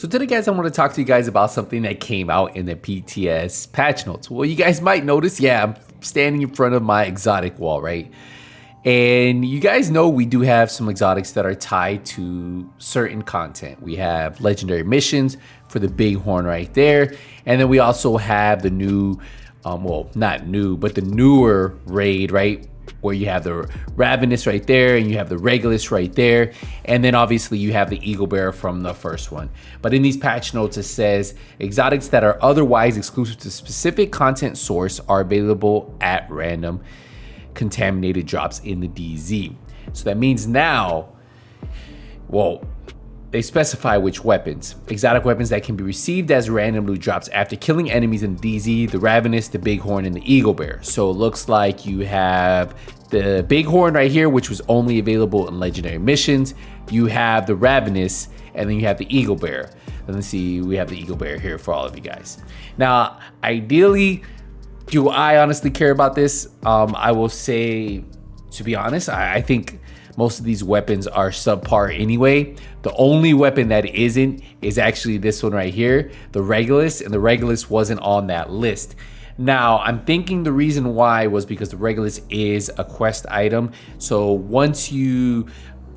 So today, guys, I want to talk to you guys about something that came out in the PTS patch notes. Well, you guys might notice, I'm standing in front of my exotic wall, right? And you guys know we do have some exotics that are tied to certain content. We have legendary missions for the bighorn right there. And then we also have the new, well, not new, but the newer raid, right? Where you have the Ravenous right there and you have the Regulus right there. And then obviously you have the Eagle Bearer from the first one. But in these patch notes, it says exotics that are otherwise exclusive to specific content source are available at random contaminated drops in the DZ. So that means now, well, they specify which weapons. Exotic weapons that can be received as random loot drops after killing enemies in DZ, the Ravenous, the Bighorn, and the Eagle Bear. So it looks like you have the Bighorn right here, which was only available in legendary missions. You have the Ravenous, and then you have the Eagle Bear. And let's see, we have the Eagle Bear here for all of you guys. Now, ideally, do I honestly care about this? I will say, to be honest, I think most of these weapons are subpar anyway. The only weapon that isn't is actually this one right here, the Regulus, and the Regulus wasn't on that list. Now, I'm thinking the reason why was because the Regulus is a quest item. So once you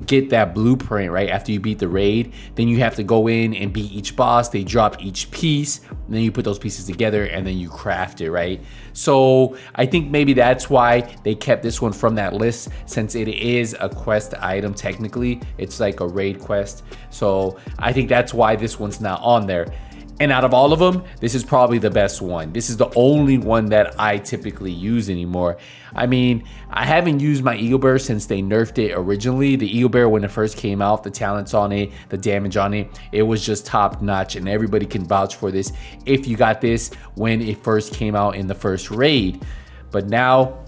get that blueprint, right, after you beat the raid, then you have to go in and beat each boss. They drop each piece, and then you put those pieces together and then you craft it, right? So I think maybe that's why they kept this one from that list, since it is a quest item. Technically it's like a raid quest, so I think that's why this one's not on there. And out of all of them, this is probably the best one. This is the only one that I typically use anymore. I mean, I haven't used my Eagle Bear since they nerfed it originally. The Eagle Bear, when it first came out, the talents on it, the damage on it, it was just top notch, and everybody can vouch for this if you got this when it first came out in the first raid. But now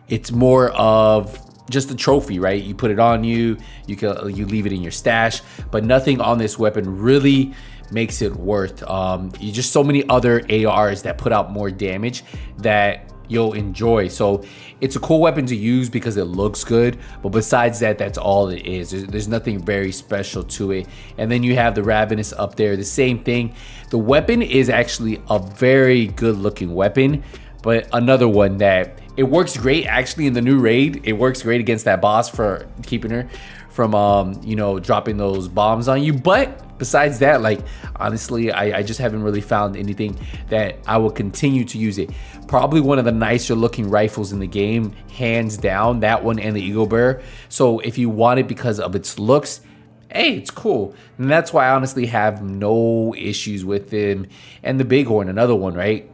it's more of just a trophy, right? You put it on you leave it in your stash, but nothing on this weapon really makes it worth. You just so many other ARs that put out more damage that you'll enjoy. So it's a cool weapon to use because it looks good, but besides that, that's all it is. There's nothing very special to it. And then you have the Ravenous up there, the same thing. The weapon is actually a very good looking weapon, but another one that it works great actually in the new raid. It works great against that boss for keeping her from you know, dropping those bombs on you. But besides that, like, honestly, I just haven't really found anything that I will continue to use it. Probably one of the nicer looking rifles in the game, hands down, that one and the Eagle Bear. So if you want it because of its looks, hey, it's cool. And that's why I honestly have no issues with them. And the Bighorn, another one, right?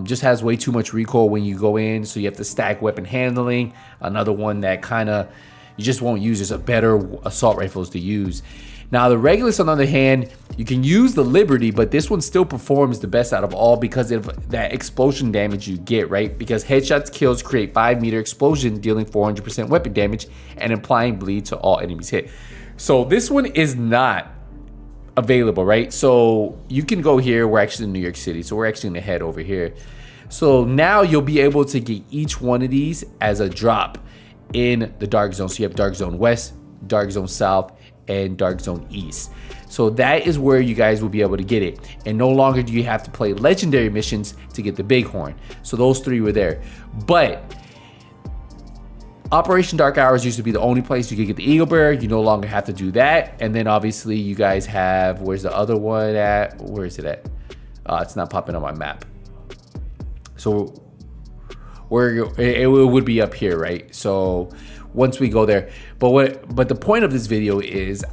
Just has way too much recoil when you go in, so you have to stack weapon handling. Another one that kind of you just won't use. There's a better assault rifles to use. Now the Regulus, on the other hand, you can use the Liberty, but this one still performs the best out of all because of that explosion damage you get, right? Because headshots kills create 5-meter explosion, dealing 400% weapon damage and implying bleed to all enemies hit. So this one is not available, right? So you can go here. We're actually in New York City, so we're actually gonna head over here. So now you'll be able to get each one of these as a drop in the Dark Zone. So you have Dark Zone West, Dark Zone South, and Dark Zone East. So that is where you guys will be able to get it. And no longer do you have to play legendary missions to get the Bighorn. So those three were there. But Operation Dark Hours used to be the only place you could get the Eagle Bear. You no longer have to do that. And then obviously you guys have, where's the other one at? Where is it at? It's not popping on my map. So it would be up here, right? So once we go there, but the point of this video is,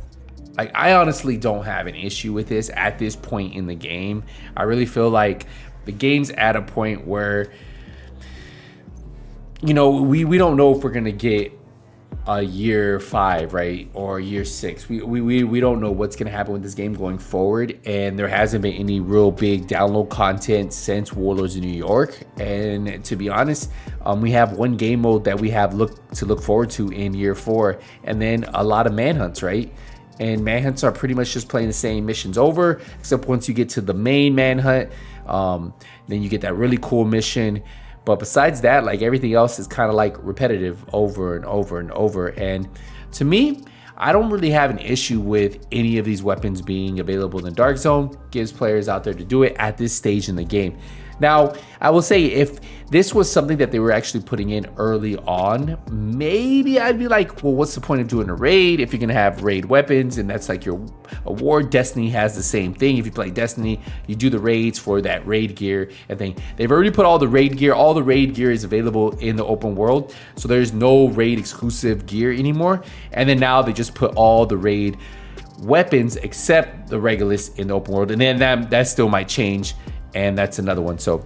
like, I honestly don't have an issue with this at this point in the game. I really feel like the game's at a point where, you know, we don't know if we're gonna get a year 5, right, or year 6. We don't know what's gonna happen with this game going forward, and there hasn't been any real big download content since Warlords of New York. And to be honest, we have one game mode that we have to look forward to in year 4, and then a lot of manhunts, right? And manhunts are pretty much just playing the same missions over, except once you get to the main manhunt, then you get that really cool mission. But besides that, like, everything else is kind of like repetitive over and over and over. And to me, I don't really have an issue with any of these weapons being available in the Dark Zone. Gives players out there to do it at this stage in the game. Now, I will say, if this was something that they were actually putting in early on, maybe I'd be like, well, what's the point of doing a raid if you're gonna have raid weapons and that's like your award? Destiny has the same thing. If you play Destiny, you do the raids for that raid gear and they've already put all the raid gear. All the raid gear is available in the open world, so there's no raid exclusive gear anymore. And then now they just put all the raid weapons except the Regulus in the open world, and then that still might change. And that's another one. So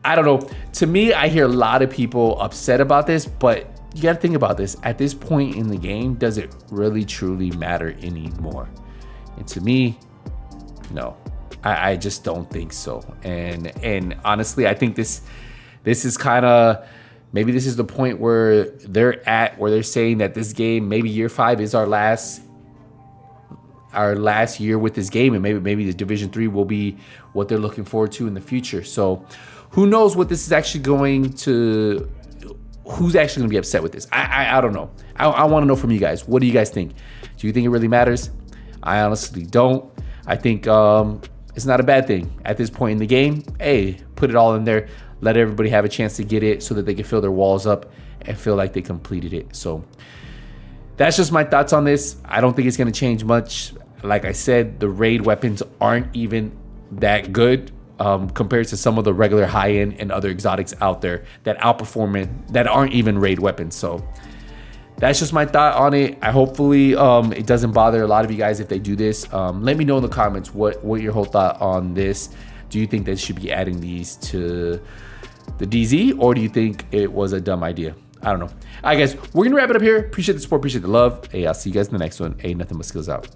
I don't know. To me, I hear a lot of people upset about this, but you got to think about this. At this point in the game, does it really truly matter anymore? And to me, no, I just don't think so. And honestly, I think this is kind of, maybe this is the point where they're saying that this game, maybe year 5 is our last year with this game, and maybe the Division 3 will be what they're looking forward to in the future. So who knows what this is actually going to, who's actually going to be upset with this? I don't know. I want to know from you guys. What do you guys think? Do you think it really matters? I honestly don't. I think it's not a bad thing at this point in the game. Hey, put it all in there. Let everybody have a chance to get it so that they can fill their walls up and feel like they completed it. So that's just my thoughts on this. I don't think it's going to change much. Like I said, the raid weapons aren't even that good compared to some of the regular high-end and other exotics out there that outperform it, that aren't even raid weapons. So that's just my thought on it. Hopefully it doesn't bother a lot of you guys if they do this. Let me know in the comments what your whole thought on this. Do you think they should be adding these to the DZ, or do you think it was a dumb idea? I don't know. All right, guys, we're gonna wrap it up here. Appreciate the support, appreciate the love. Hey, I'll see you guys in the next one. Hey, nothing but skills out.